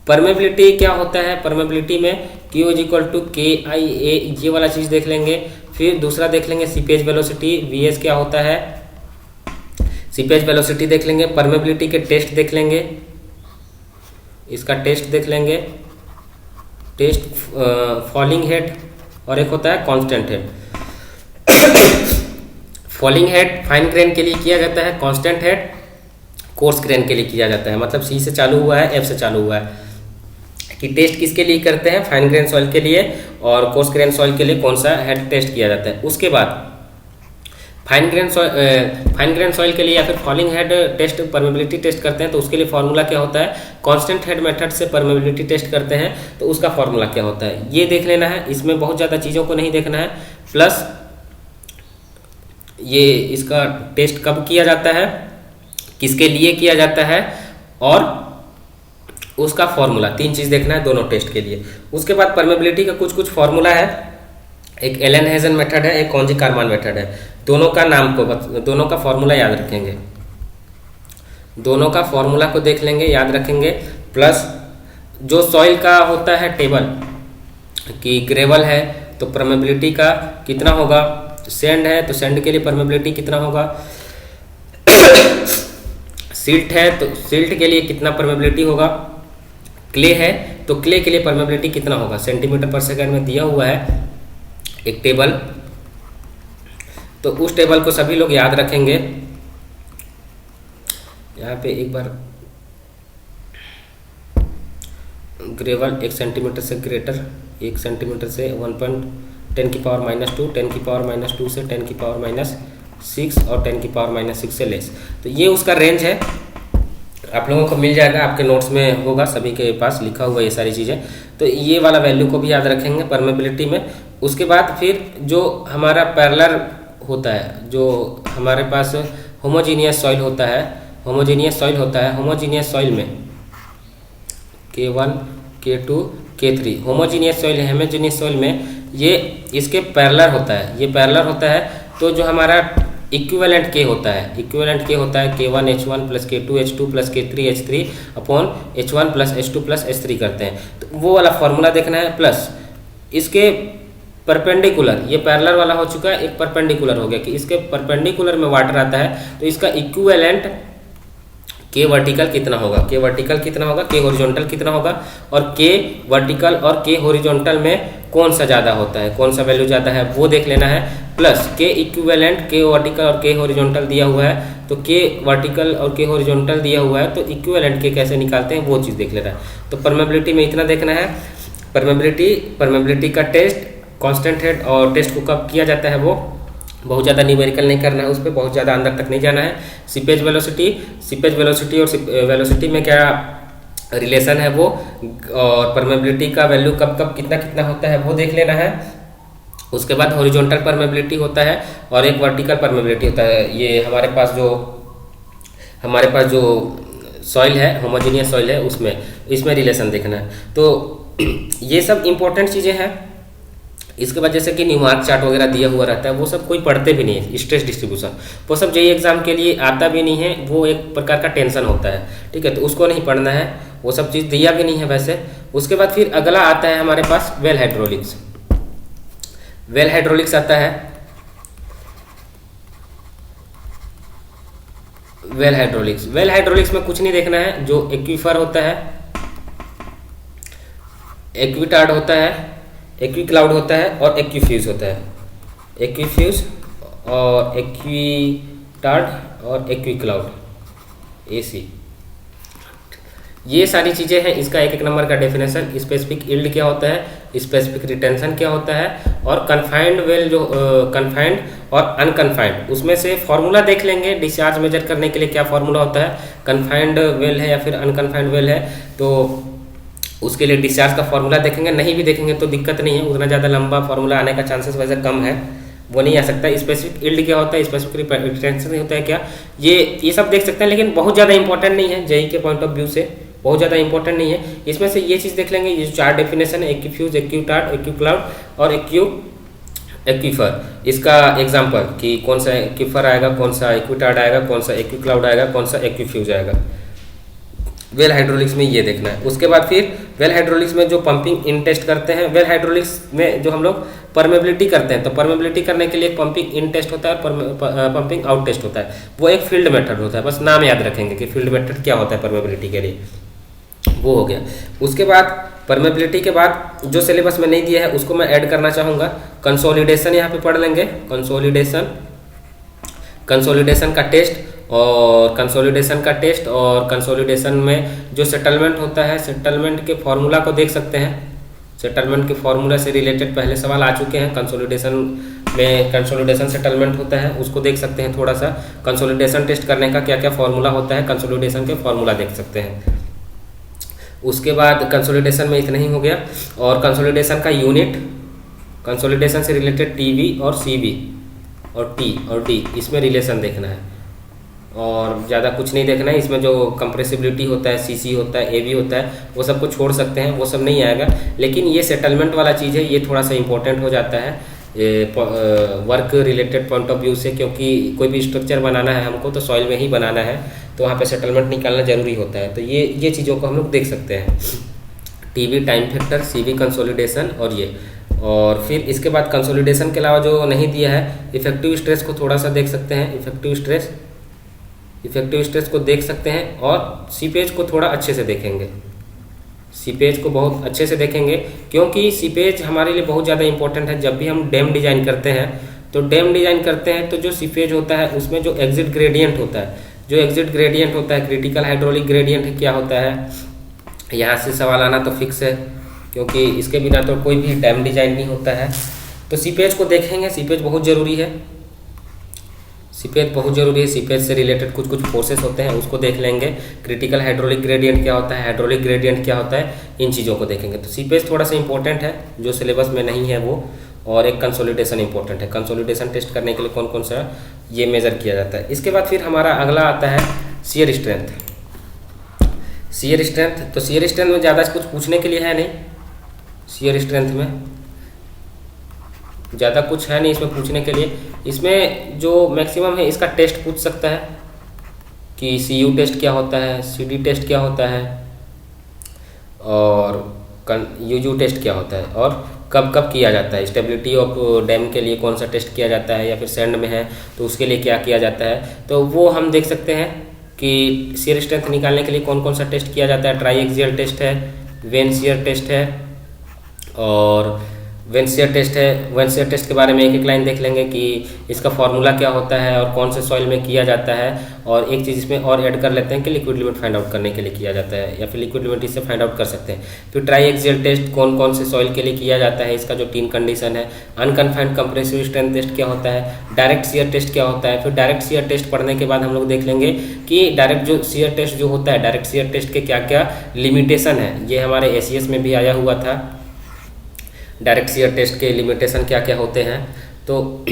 परमेबिलिटी क्या होता है, परमेबिलिटी में Q = KIA, ये वाला चीज़ देख लेंगे। फिर दूसरा देख लेंगे सीपेज वेलोसिटी, VS क्या होता है, सीपेज वेलोसिटी देख लेंगे। परमेबिलिटी के टेस्ट देख लेंगे, इसका टेस्ट देख लेंगे, टेस्ट फॉलिंग हेड और एक होता है constant head. Falling head fine grain के लिए किया जाता है, कांस्टेंट हेड कोर्स ग्रेन के लिए किया जाता है। मतलब C से चालू हुआ है, F से चालू हुआ है कि टेस्ट किसके लिए करते हैं, फाइन ग्रेन सॉइल के लिए, और कोर्स ग्रेन सॉइल के लिए कौन सा हेड टेस्ट किया जाता है। उसके बाद फाइन ग्रेन सॉइल के लिए या फिर falling head test permeability test करते हैं तो उसके लिए फॉर्मूला क्या होता है, कांस्टेंट हेड मेथड से परमेबिलिटी टेस्ट करते हैं तो उसका फॉर्मूला क्या होता है, ये देख लेना है। इसमें बहुत ज़्यादा चीज़ों को नहीं देखना है। प्लस ये इसका टेस्ट कब किया जाता है, किसके लिए किया जाता है, और उसका फॉर्मूला, 3 चीज़ देखना है दोनों टेस्ट के लिए। उसके बाद परमेबिलिटी का कुछ फॉर्मूला है, एक एलन हेजन मेथड है, एक कॉन्जी कारमान मेथड है। दोनों का फॉर्मूला याद रखेंगे, दोनों का फॉर्मूला को देख लेंगे, याद रखेंगे। प्लस जो सॉइल का होता है टेबल कि ग्रेवल है तो परमेबिलिटी का कितना होगा, सैंड है तो सैंड के लिए परमेबिलिटी कितना होगा, सिल्ट है तो सिल्ट के लिए कितना परमेबिलिटी होगा, क्ले है तो क्ले के लिए परमेबिलिटी कितना होगा, सेंटीमीटर पर सेकंड में दिया हुआ है एक टेबल। तो उस टेबल को सभी लोग याद रखेंगे। यहाँ पे एक बार ग्रेवल 1 सेंटीमीटर से ग्रेटर, 1 सेंटीमीटर से 1.10 की पावर -2, 10 की पावर -2 से 10 की पावर -6 और 10 की पावर -6 से लेस। तो ये उसका रेंज है, आप लोगों को मिल जाएगा, आपके नोट्स में होगा, सभी के पास लिखा हुआ ये सारी चीज़ें। तो ये वाला वैल्यू को भी याद रखेंगे परमेबिलिटी में। उसके बाद फिर जो हमारा पैरेलल होता है, जो हमारे पास होमोजीनियस सॉइल होता है, होमोजीनियस सॉइल में K1 K2 K3 homogeneous soil में ये इसके पैरेलल होता है, ये पैरेलल होता है। तो जो हमारा इक्विवेलेंट K होता है, K1 H1 plus K2 H2 plus K3 H3 upon H1 plus H2 plus H3 करते हैं, तो वो वाला फॉर्मूला देखना है। प्लस इसके परपेंडिकुलर, ये पैरेलल वाला हो चुका है, एक परपेंडिकुलर हो गया कि इसके परपेंडिकुलर में वाटर आता है तो इसका इक्विवेलेंट K वर्टिकल कितना होगा, K वर्टिकल कितना होगा, K हॉरिजॉन्टल कितना होगा, और K वर्टिकल और K हॉरिजॉन्टल में कौन सा ज़्यादा होता है, कौन सा वैल्यू ज़्यादा है वो देख लेना है। प्लस के इक्विवेलेंट, के वर्टिकल और के हॉरिजॉन्टल दिया हुआ है, तो के वर्टिकल और के हॉरिजॉन्टल दिया हुआ है तो इक्विवेलेंट के कैसे निकालते हैं वो चीज़ देख लेना है। तो परमेबिलिटी में इतना देखना है। परमेबिलिटी का टेस्ट कांस्टेंट है और टेस्ट को कब किया जाता है वो बहुत ज़्यादा न्यूमेरिकल नहीं करना है, उस पर बहुत ज़्यादा अंदर तक नहीं जाना है। सीपेज वेलोसिटी और वेलोसिटी में क्या रिलेशन है वो, और परमेबिलिटी का वैल्यू कब कब कितना कितना होता है वो देख लेना है। उसके बाद हॉरिजॉन्टल परमेबिलिटी होता है और एक वर्टिकल परमेबिलिटी होता है। ये हमारे पास जो सॉइल है, होमोजेनियस सॉइल है, इसमें रिलेशन देखना है। तो ये सब इंपॉर्टेंट चीज़ें हैं। इसके बाद जैसे कि न्यूमार्क चार्ट वगैरह दिया हुआ रहता है, वो सब कोई पढ़ते भी नहीं है। स्ट्रेस डिस्ट्रीब्यूशन वो सब जेईई एग्जाम के लिए आता भी नहीं है, वो एक प्रकार का टेंशन होता है, ठीक है, तो उसको नहीं पढ़ना है, वो सब चीज़ दिया भी नहीं है वैसे। उसके बाद फिर अगला आता है हमारे पास वेल हाइड्रोलिक्स आता है। वेल हाइड्रोलिक्स में कुछ नहीं देखना है। जो एक्वीफर होता है, एक्वीटार्ड होता है, एक्वीक्लाउड होता है और एक्वीफ्यूज होता है। एक्वीफ्यूज और एक्वीटार्ड और एक्वीक्लाउड, एसी, ये सारी चीज़ें हैं। इसका एक नंबर का डेफिनेशन, स्पेसिफिक यील्ड क्या होता है, स्पेसिफिक रिटेंशन क्या होता है, और कन्फाइंड वेल जो कन्फाइंड और अनकन्फाइंड, उसमें से फॉर्मूला देख लेंगे। डिस्चार्ज मेजर करने के लिए क्या फॉर्मूला होता है, कन्फाइंड वेल है या फिर अनकन्फाइंड वेल है, तो उसके लिए डिस्चार्ज का फॉर्मूला देखेंगे। नहीं भी देखेंगे तो दिक्कत नहीं है, उतना ज़्यादा लंबा फॉर्मूला आने का चांसेस वैसे कम है, वो नहीं आ सकता। स्पेसिफिक यील्ड क्या होता है, स्पेसिफिक रिटेंशन होता है क्या, ये सब देख सकते हैं, लेकिन बहुत ज़्यादा इंपॉर्टेंट नहीं है जेईई के पॉइंट ऑफ व्यू से, बहुत ज़्यादा इंपॉर्टेंट नहीं है। इसमें से ये चीज़ देख लेंगे, ये जो 4 डेफिनेशन है, एक्वीफ्यूज, एक्वीटार्ड, एक्वीक्लाउड और एक्वीफर, इसका एग्जाम्पल कि कौन सा एक्वीफर आएगा, कौन सा एक्वीटार्ड आएगा, कौन सा एक्वीक्लाउड आएगा, कौन सा एक्वीफ्यूज आएगा। वेल हाइड्रोलिक्स में ये देखना है। उसके बाद फिर वेल हाइड्रोलिक्स में जो पंपिंग इन टेस्ट करते हैं, वेल हाइड्रोलिक्स में जो हम लोग परमेबिलिटी करते हैं, तो परमेबिलिटी करने के लिए पंपिंग इन टेस्ट होता है और पंपिंग आउट टेस्ट होता है। वो एक फील्ड मेथड होता है, बस नाम याद रखेंगे कि फील्ड मेथड क्या होता है परमेबिलिटी के लिए, वो हो गया। उसके बाद परमेबिलिटी के बाद जो सिलेबस में नहीं दिया है उसको मैं ऐड करना चाहूँगा। कंसोलिडेशन यहाँ पे पढ़ लेंगे, कंसोलिडेशन का टेस्ट और कंसोलिडेशन में जो सेटलमेंट होता है, सेटलमेंट के फॉर्मूला को देख सकते हैं। सेटलमेंट के फॉर्मूला से रिलेटेड पहले सवाल आ चुके हैं। कंसोलिडेशन में कंसोलिडेशन सेटलमेंट होता है, उसको देख सकते हैं थोड़ा सा। कंसोलिडेशन टेस्ट करने का क्या क्या फॉर्मूला होता है, कंसोलिडेशन के फॉर्मूला देख सकते हैं। उसके बाद कंसोलिडेशन में इतना ही हो गया। और कंसोलिडेशन का यूनिट, कंसोलिडेशन से रिलेटेड टीवी और सीवी और टी और डी, इसमें रिलेशन देखना है और ज़्यादा कुछ नहीं देखना है। इसमें जो कंप्रेसिबिलिटी होता है, सीसी होता है, एवी होता है, वो सब को छोड़ सकते हैं, वो सब नहीं आएगा। लेकिन ये सेटलमेंट वाला चीज़ है, ये थोड़ा सा इंपॉर्टेंट हो जाता है work related point of view से, क्योंकि कोई भी स्ट्रक्चर बनाना है हमको तो सॉइल में ही बनाना है, तो वहाँ पे सेटलमेंट निकालना जरूरी होता है। तो ये चीज़ों को हम लोग देख सकते हैं, TV, time factor, CV, consolidation और ये। और फिर इसके बाद कंसोलिडेशन के अलावा जो नहीं दिया है, इफेक्टिव स्ट्रेस को थोड़ा सा देख सकते हैं। इफेक्टिव स्ट्रेस को देख सकते हैं और सीपेज को थोड़ा अच्छे से देखेंगे। सीपेज को बहुत अच्छे से देखेंगे क्योंकि सीपेज हमारे लिए बहुत ज़्यादा इंपॉर्टेंट है। जब भी हम डैम डिजाइन करते हैं तो जो सीपेज होता है उसमें जो एग्जिट ग्रेडियंट होता है, क्रिटिकल हाइड्रोलिक ग्रेडियंट क्या होता है, यहाँ से सवाल आना तो फिक्स है, क्योंकि इसके बिना तो कोई भी डैम डिजाइन नहीं होता है। तो सीपेज को देखेंगे, सीपेज बहुत ज़रूरी है। सीपेज से रिलेटेड कुछ फोर्सेस होते हैं, उसको देख लेंगे। क्रिटिकल हाइड्रोलिक ग्रेडियंट क्या होता है, हाइड्रोलिक ग्रेडियंट क्या होता है, इन चीज़ों को देखेंगे। तो सीपेज थोड़ा सा इंपॉर्टेंट है, जो सिलेबस में नहीं है वो। और एक कंसोलिडेशन इंपॉर्टेंट है। कंसोलिडेशन टेस्ट करने के लिए कौन कौन सा ये मेज़र किया जाता है। इसके बाद फिर हमारा अगला आता है शियर स्ट्रेंथ। तो शियर स्ट्रेंथ में ज़्यादा कुछ पूछने के लिए है नहीं। शियर स्ट्रेंथ में ज़्यादा कुछ है नहीं इसमें पूछने के लिए। इसमें जो मैक्सिमम है इसका टेस्ट पूछ सकता है कि CU टेस्ट क्या होता है, CD टेस्ट क्या होता है और UU टेस्ट क्या होता है, और कब कब किया जाता है। स्टेबिलिटी ऑफ डैम के लिए कौन सा टेस्ट किया जाता है, या फिर सैंड में है तो उसके लिए क्या किया जाता है। तो वो हम देख सकते हैं कि शियर स्ट्रेंथ निकालने के लिए कौन कौन सा टेस्ट किया जाता है। ट्राई एक्सियल टेस्ट है, वेन शियर टेस्ट है, और वेंसियर टेस्ट है, वेंसियर टेस्ट के बारे में एक एक लाइन देख लेंगे कि इसका फॉर्मूला क्या होता है और कौन से सॉइल में किया जाता है। और एक चीज़ इसमें और ऐड कर लेते हैं कि लिक्विड लिमिट फाइंड आउट करने के लिए किया जाता है, या फिर लिक्विड लिमिट इससे फाइंड आउट कर सकते हैं। फिर ट्राई एक्सियल टेस्ट कौन कौन से सॉइल के लिए किया जाता है, इसका जो 3 कंडीशन है। अनकन्फाइंड कंप्रेसिव स्ट्रेंथ टेस्ट क्या होता है, डायरेक्ट शियर टेस्ट क्या होता है। फिर डायरेक्ट शियर टेस्ट पढ़ने के बाद हम लोग देख लेंगे कि डायरेक्ट जो शियर टेस्ट जो होता है, डायरेक्ट शियर टेस्ट के क्या क्या लिमिटेशन है। ये हमारे एसीएस में भी आया हुआ था, डायरेक्ट शियर टेस्ट के लिमिटेशन क्या क्या होते हैं। तो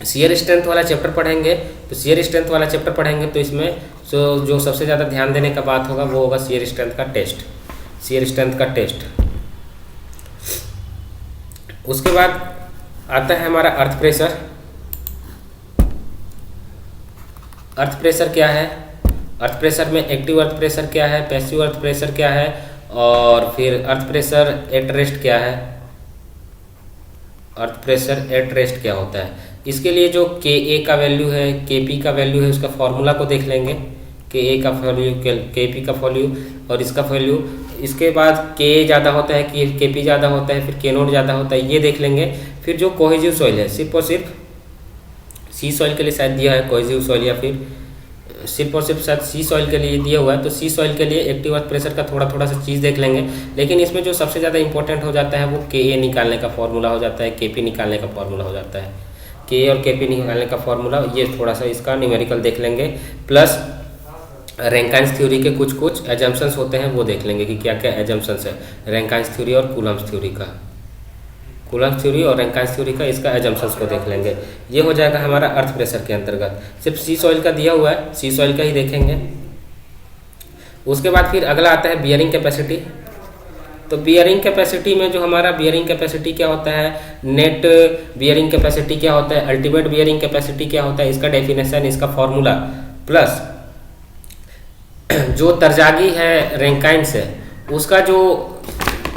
शियर स्ट्रेंथ वाला चैप्टर पढ़ेंगे, तो शियर स्ट्रेंथ वाला चैप्टर पढ़ेंगे तो इसमें जो सबसे ज़्यादा ध्यान देने का बात होगा वो होगा शियर स्ट्रेंथ का टेस्ट, शियर स्ट्रेंथ का टेस्ट। उसके बाद आता है हमारा अर्थ प्रेशर। अर्थ प्रेशर क्या है, अर्थ प्रेशर में एक्टिव अर्थ प्रेशर क्या है, पैसिव अर्थ प्रेशर क्या है, और फिर अर्थ प्रेशर एट रेस्ट क्या है, अर्थ प्रेशर एट रेस्ट क्या होता है। इसके लिए जो के ए का वैल्यू है, के पी का वैल्यू है, उसका फॉर्मूला को देख लेंगे, के ए का वैल्यू, के पी का वैल्यू और इसका वैल्यू। इसके बाद के ए ज़्यादा होता है कि के पी ज़्यादा होता है, फिर के नोट ज़्यादा होता है, ये देख लेंगे। फिर जो कोहेजिव सॉइल है, सिर्फ और सिर्फ सी सॉइल के लिए शायद दिया है कोहेजिव सॉइल, या फिर सिर्फ और सिर्फ शायद सी सॉइल के लिए दिया हुआ है, तो सी सॉइल के लिए एक्टिव अर्थ प्रेशर का थोड़ा थोड़ा सा चीज़ देख लेंगे। लेकिन इसमें जो सबसे ज़्यादा इंपॉर्टेंट हो जाता है वो के ए निकालने का फॉर्मूला हो जाता है, के पी निकालने का फॉर्मूला हो जाता है। के ए और के पी निकालने का फॉर्मूला, ये थोड़ा सा इसका न्यूमेरिकल देख लेंगे, प्लस रैंकाइंस थ्योरी के कुछ कुछ एजम्पशंस होते हैं वो देख लेंगे कि क्या क्या एजम्पशंस है रैंकाइंस थ्योरी और कूलम्ब्स थ्योरी का, कूलम्ब्स थ्योरी और रैंकाइंस थ्योरी का, इसका एजम्पशंस को देख लेंगे। ये हो जाएगा हमारा अर्थ प्रेशर के अंतर्गत। सिर्फ सी सॉइल का दिया हुआ है, सी सॉइल का ही देखेंगे। उसके बाद फिर अगला आता है बियरिंग कैपेसिटी। तो बियरिंग कैपेसिटी में जो हमारा बियरिंग कैपेसिटी क्या होता है, नेट बियरिंग कैपेसिटी क्या होता है, अल्टीमेट बियरिंग कैपेसिटी क्या होता है, इसका डेफिनेशन, इसका फॉर्मूला, प्लस जो तरजागी है रैंकाइन से उसका जो,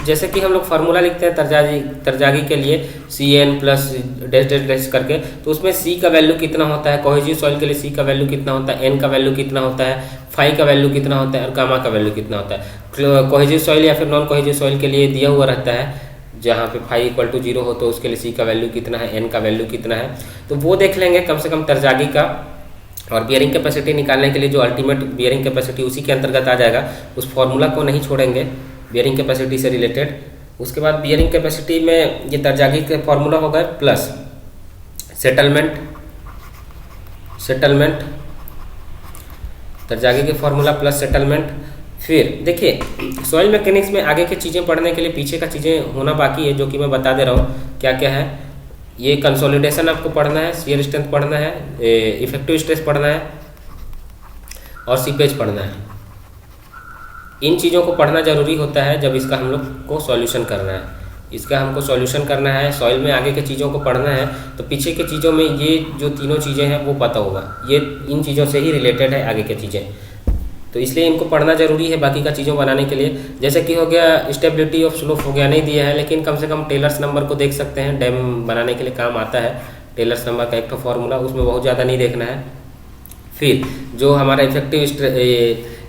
जैसे कि हम लोग फार्मूला लिखते हैं तरजागी के लिए C N plus dash dash dash करके, तो उसमें सी का वैल्यू कितना होता है, कोहेजिव सॉइल के लिए सी का वैल्यू कितना होता है, एन का वैल्यू कितना होता है, फाई का वैल्यू कितना होता है और गामा का वैल्यू कितना होता है। कोहेजिव सॉइल या फिर नॉन कोहेजिव सॉइल के लिए दिया हुआ रहता है, जहाँ पे फाई इक्वल टू 0 हो तो उसके लिए सी का वैल्यू कितना है, एन का वैल्यू कितना है, तो वो देख लेंगे कम से कम तरजागी का। और बियरिंग कैपेसिटी निकालने के लिए जो अल्टीमेट बियरिंग कैपेसिटी उसी के अंतर्गत आ जाएगा, उस फॉर्मूला को नहीं छोड़ेंगे बियरिंग कैपेसिटी से रिलेटेड। उसके बाद बियरिंग कैपेसिटी में ये तरजागी का फॉर्मूला होगा प्लस सेटलमेंट, तरजागी के फॉर्मूला प्लस सेटलमेंट। फिर देखिए सॉइल मैकेनिक्स में आगे की चीज़ें पढ़ने के लिए पीछे का चीज़ें होना बाकी है, जो कि मैं बता दे रहा हूँ क्या क्या है। ये कंसोलिडेशन आपको पढ़ना है, शियर स्ट्रेंथ पढ़ना है, इफेक्टिव स्ट्रेस पढ़ना है और सीपेज पढ़ना है। इन चीज़ों को पढ़ना जरूरी होता है जब इसका हम लोग को सॉल्यूशन करना है, इसका हमको सॉल्यूशन करना है, सॉइल में आगे के चीज़ों को पढ़ना है, तो पीछे के चीज़ों में ये जो तीनों चीज़ें हैं वो पता होगा, ये इन चीज़ों से ही रिलेटेड है आगे की चीज़ें, तो इसलिए इनको पढ़ना जरूरी है बाकी का चीज़ों बनाने के लिए। जैसे कि हो गया स्टेबिलिटी ऑफ स्लोप हो गया, नहीं दिया है लेकिन कम से कम टेलर्स नंबर को देख सकते हैं, डैम बनाने के लिए काम आता है टेलर्स नंबर का एक तो फॉर्मूला, उसमें बहुत ज़्यादा नहीं देखना है। फिर जो हमारा इफेक्टिव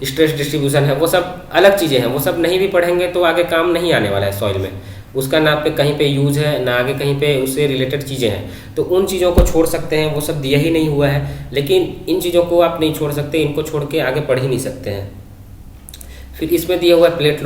स्ट्रेस डिस्ट्रीब्यूशन है वो सब अलग चीज़ें हैं, वो सब नहीं भी पढ़ेंगे तो आगे काम नहीं आने वाला है सॉइल में, उसका ना पे कहीं पे यूज है ना आगे कहीं पे उससे रिलेटेड चीज़ें हैं, तो उन चीज़ों को छोड़ सकते हैं, वो सब दिया ही नहीं हुआ है। लेकिन इन चीज़ों को आप नहीं छोड़ सकते, इनको छोड़ के आगे पढ़ ही नहीं सकते हैं। फिर इसमें दिया हुआ है प्लेट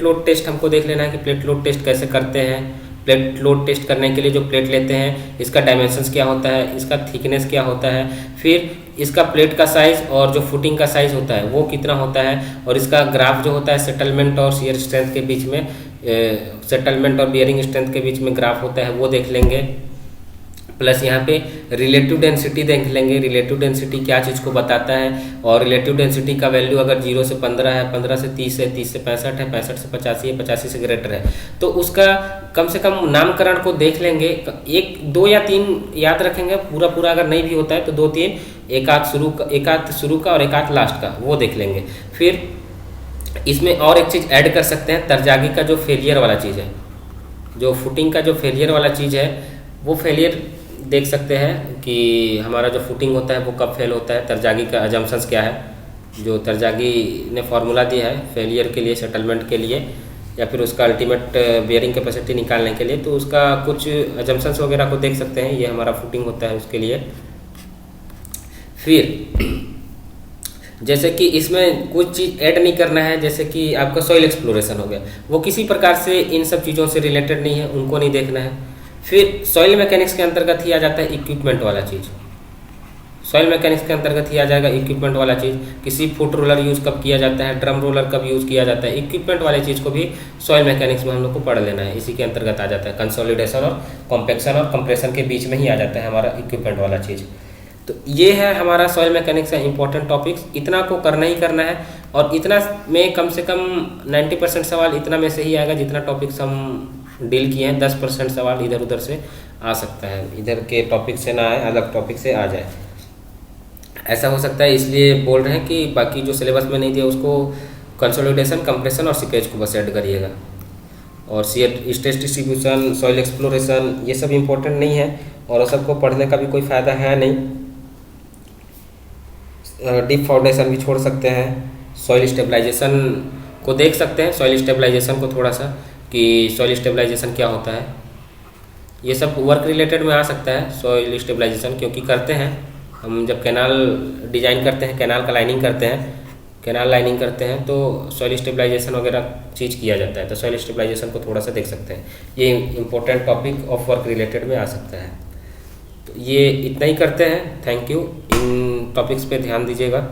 लोड टेस्ट हमको देख लेना है कि प्लेट लोड टेस्ट कैसे करते हैं। प्लेट लोड टेस्ट करने के लिए जो प्लेट लेते हैं इसका डायमेंशंस क्या होता है, इसका थिकनेस क्या होता है, फिर इसका प्लेट का साइज़ और जो फुटिंग का साइज़ होता है वो कितना होता है, और इसका ग्राफ जो होता है सेटलमेंट और शियर स्ट्रेंथ के बीच में, सेटलमेंट और बियरिंग स्ट्रेंथ के बीच में ग्राफ होता है वो देख लेंगे। प्लस यहाँ पे रिलेटिव डेंसिटी देख लेंगे, रिलेटिव डेंसिटी क्या चीज़ को बताता है, और रिलेटिव डेंसिटी का वैल्यू अगर 0 से 15 है, 15 से 30 है, 30 से 65 है, 65 से 85 है, 85 से ग्रेटर है, तो उसका कम से कम नामकरण को देख लेंगे, 1, 2 या 3 याद रखेंगे, पूरा अगर नहीं भी होता है तो 2-3, एक आध शुरू का और एक आध लास्ट का, वो देख लेंगे। फिर इसमें और एक चीज़ ऐड कर सकते हैं, तरजागी का जो फेलियर वाला चीज़ है, जो फुटिंग का जो फेलियर वाला चीज़ है वो फेलियर देख सकते हैं कि हमारा जो फुटिंग होता है वो कब फेल होता है, तरजागी का अजम्पशंस क्या है, जो तरजागी ने फॉर्मूला दिया है फेलियर के लिए, सेटलमेंट के लिए, या फिर उसका अल्टीमेट बियरिंग कैपेसिटी निकालने के लिए, तो उसका कुछ अजम्पशंस वगैरह को देख सकते हैं। ये हमारा फुटिंग होता है उसके लिए। फिर जैसे कि इसमें कुछ चीज़ ऐड नहीं करना है, जैसे कि आपका सॉइल एक्सप्लोरेशन हो गया, वो किसी प्रकार से इन सब चीज़ों से रिलेटेड नहीं है, उनको नहीं देखना है। फिर सॉइल मैकेनिक्स के अंतर्गत ही आ जाता है इक्विपमेंट वाला चीज़। सॉइल मैकेनिक्स के अंतर्गत ही आ जाएगा इक्विपमेंट वाला चीज़। किसी फुट रोलर यूज़ कब किया जाता है, ड्रम रोलर कब यूज़ किया जाता है, इक्विपमेंट वाले चीज़ को भी सॉइल मैकेनिक्स में हम लोग को पढ़ लेना है। इसी के अंतर्गत आ जाता है कंसोलिडेशन और कॉम्पैक्शन और कंप्रेशन के बीच में ही आ जाता है हमारा इक्विपमेंट वाला चीज़। तो ये है हमारा सॉइल मैकेनिक्स का इंपॉर्टेंट टॉपिक्स। इतना को करना ही करना है, और इतना में कम से कम 90% सवाल इतना में से ही आएगा जितना टॉपिक्स हम डील किए हैं। 10% सवाल इधर उधर से आ सकता है, इधर के टॉपिक से ना आए, अलग टॉपिक से आ जाए, ऐसा हो सकता है। इसलिए बोल रहे हैं कि बाकी जो सिलेबस में नहीं दिया उसको कंसोलिडेशन, कंप्रेशन और सीपेज को बस ऐड करिएगा। और स्ट्रेस डिस्ट्रीब्यूशन, सॉइल एक्सप्लोरेशन, ये सब इम्पोर्टेंट नहीं है और सबको पढ़ने का भी कोई फ़ायदा है नहीं। डीप फाउंडेशन भी छोड़ सकते हैं। सॉइल स्टेबलाइजेशन को देख सकते हैं, सॉइल स्टेबलाइजेशन को थोड़ा सा, कि सॉइल स्टेबलाइजेशन क्या होता है। ये सब वर्क रिलेटेड में आ सकता है सॉइल स्टेबलाइजेशन, क्योंकि करते हैं हम जब कैनाल डिजाइन करते हैं, कैनाल का लाइनिंग करते हैं, कैनाल लाइनिंग करते हैं तो सॉइल स्टेबलाइजेशन वगैरह चीज़ किया जाता है। तो सॉइल स्टेबलाइजेशन को थोड़ा सा देख सकते हैं, ये important topic of work related में आ सकता है। तो ये इतना ही करते हैं। Thank you. इन टॉपिक्स पे ध्यान दीजिएगा।